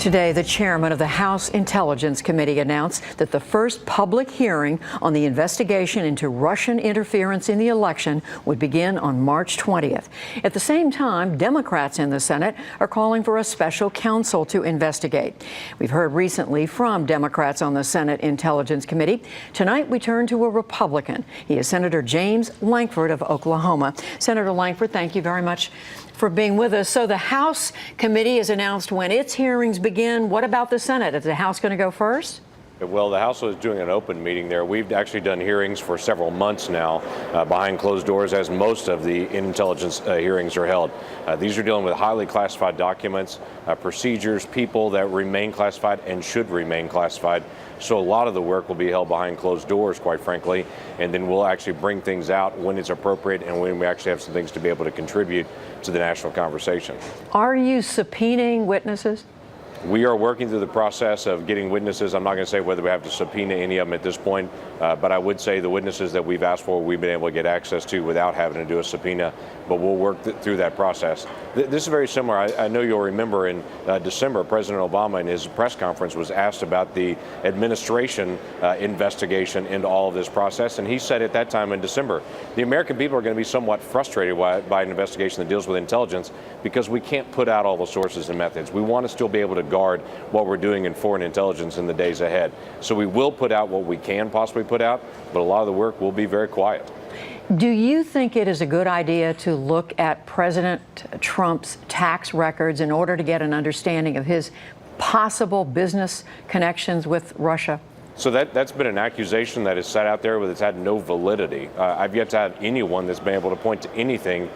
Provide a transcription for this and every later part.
Today, the chairman of the House Intelligence Committee announced that the first public hearing on the investigation into Russian interference in the election would begin on March 20th. At the same time, Democrats in the Senate are calling for a special counsel to investigate. We've heard recently from Democrats on the Senate Intelligence Committee. Tonight, we turn to a Republican. He is Senator James Lankford of Oklahoma. Senator Lankford, thank you very much for being with us. So the House committee has announced when its hearings begin. What about the Senate? Is the House going to go first? Well, the House was doing an open meeting there. We've actually done hearings for several months now behind closed doors, as most of the intelligence hearings are held. These are dealing with highly classified documents, procedures, people that remain classified and should remain classified. So a lot of the work will be held behind closed doors, quite frankly, and then we'll actually bring things out when it's appropriate and when we actually have some things to be able to contribute to the national conversation. Are you subpoenaing witnesses? We are working through the process of getting witnesses. I'm not going to say whether we have to subpoena any of them at this point, but I would say the witnesses that we've asked for, we've been able to get access to without having to do a subpoena, but we'll work through that process. This is very similar. I know you'll remember in December, President Obama in his press conference was asked about the administration investigation into all of this process, and he said at that time in December, the American people are going to be somewhat frustrated by an investigation that deals with intelligence because we can't put out all the sources and methods. We want to still be able to guard what we're doing in foreign intelligence in the days ahead. So we will put out what we can possibly put out, but a lot of the work will be very quiet. Do you think it is a good idea to look at President Trump's tax records in order to get an understanding of his possible business connections with Russia? So that's been an accusation that is set out there, but it's had no validity. I've yet to have anyone that's been able to point to anything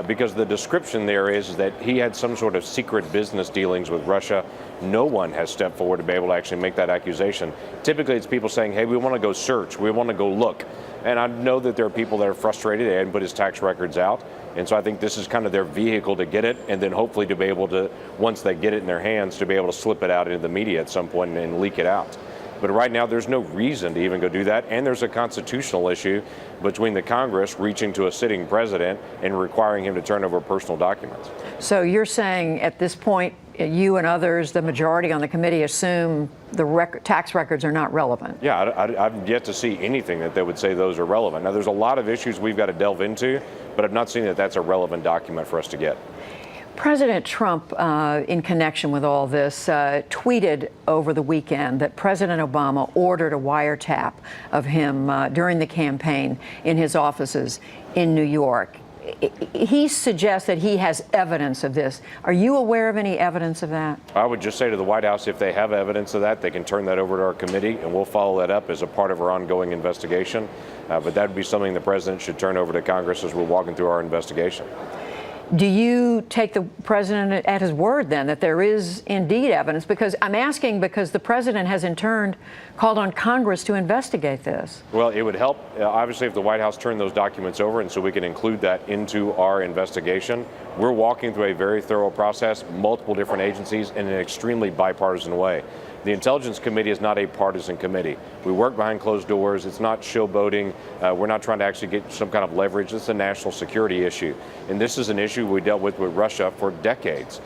because the description there is that he had some sort of secret business dealings with Russia. No one has stepped forward to be able to actually make that accusation. Typically, it's people saying, hey, we want to go search, we want to go look. And I know that there are people that are frustrated. They hadn't put his tax records out. And so I think this is kind of their vehicle to get it, and then hopefully to be able to, once they get it in their hands, to be able to slip it out into the media at some point and leak it out. But right now, there's no reason to even go do that. And there's a constitutional issue between the Congress reaching to a sitting president and requiring him to turn over personal documents. So you're saying at this point, you and others, the majority on the committee, assume the tax records are not relevant? Yeah, I've yet to see anything that they would say those are relevant. Now, there's a lot of issues we've got to delve into, but I've not seen that that's a relevant document for us to get. President Trump, in connection with all this, tweeted over the weekend that President Obama ordered a wiretap of him during the campaign in his offices in New York. He suggests that he has evidence of this. Are you aware of any evidence of that? I would just say to the White House, if they have evidence of that, they can turn that over to our committee, and we'll follow that up as a part of our ongoing investigation. But that would be something the president should turn over to Congress as we're walking through our investigation. Do you take the president at his word, then, that there is indeed evidence? Because I'm asking because the president has in turn called on Congress to investigate this. Well, it would help, obviously, if the White House turned those documents over, and so we can include that into our investigation. We're walking through a very thorough process, multiple different agencies, in an extremely bipartisan way. The Intelligence Committee is not a partisan committee. We work behind closed doors. It's not showboating. We're not trying to actually get some kind of leverage. It's a national security issue. And this is an issue we dealt with Russia for decades.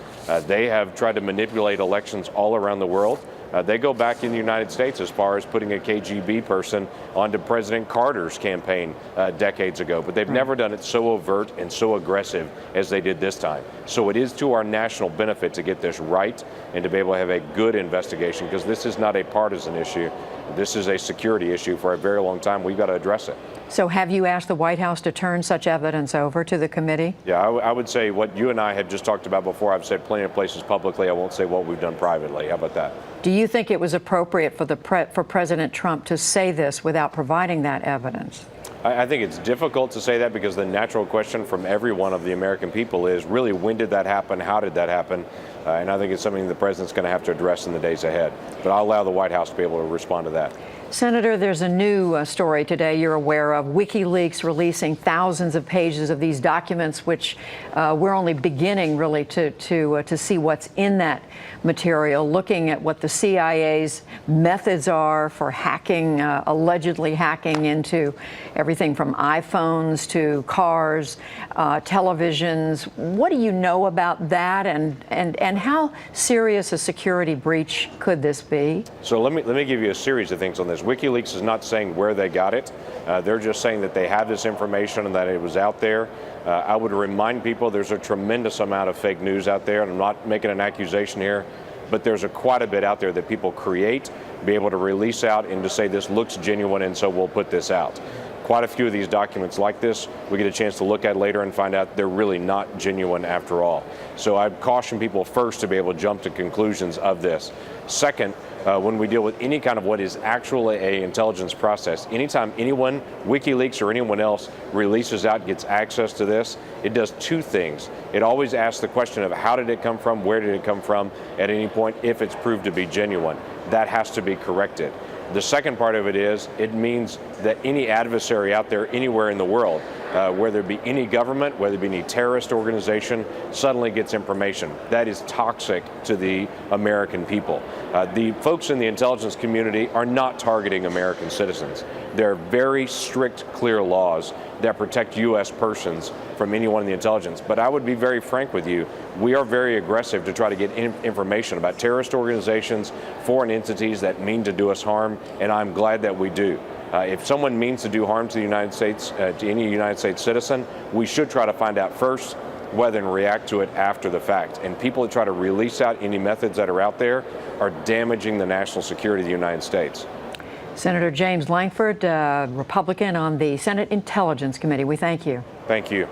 They have tried to manipulate elections all around the world. They go back in the United States as far as putting a KGB person onto President Carter's campaign decades ago, but they've never done it so overt and so aggressive as they did this time. So it is to our national benefit to get this right and to be able to have a good investigation, because this is not a partisan issue. This is a security issue for a very long time. We've got to address it. So have you asked the White House to turn such evidence over to the committee? Yeah, I would say what you and I had just talked about before. I've said plenty of places publicly. I won't say what we've done privately. How about that? Do you think it was appropriate for President Trump to say this without providing that evidence? I think it's difficult to say that because the natural question from every one of the American people is really, when did that happen? How did that happen? And I think it's something the president's going to have to address in the days ahead. But I'll allow the White House to be able to respond to that. Senator, there's a new story today you're aware of. Wikileaks releasing thousands of pages of these documents, which we're only beginning really to see what's in that material, looking at what the CIA's methods are for hacking, allegedly hacking into everything from iPhones to cars, televisions. What do you know about that? And And how serious a security breach could this be? So let me give you a series of things on this. WikiLeaks is not saying where they got it. They're just saying that they have this information and that it was out there. I would remind people there's a tremendous amount of fake news out there, and I'm not making an accusation here, but there's quite a bit out there that people create, be able to release out and to say this looks genuine and so we'll put this out. Quite a few of these documents like this, we get a chance to look at later and find out they're really not genuine after all. So I'd caution people first to be able to jump to conclusions of this. Second, when we deal with any kind of what is actually an intelligence process, anytime anyone, WikiLeaks or anyone else, releases out, gets access to this, it does two things. It always asks the question of how did it come from, where did it come from at any point if it's proved to be genuine. That has to be corrected. The second part of it is it means that any adversary out there anywhere in the world, whether it be any government, whether it be any terrorist organization, suddenly gets information. That is toxic to the American people. The folks in the intelligence community are not targeting American citizens. There are very strict, clear laws that protect U.S. persons from anyone in the intelligence. But I would be very frank with you, we are very aggressive to try to get information about terrorist organizations, foreign entities that mean to do us harm, and I'm glad that we do. If someone means to do harm to the United States, to any United States citizen, we should try to find out first whether and react to it after the fact. And people that try to release out any methods that are out there are damaging the national security of the United States. Senator James Lankford, Republican on the Senate Intelligence Committee, we thank you. Thank you.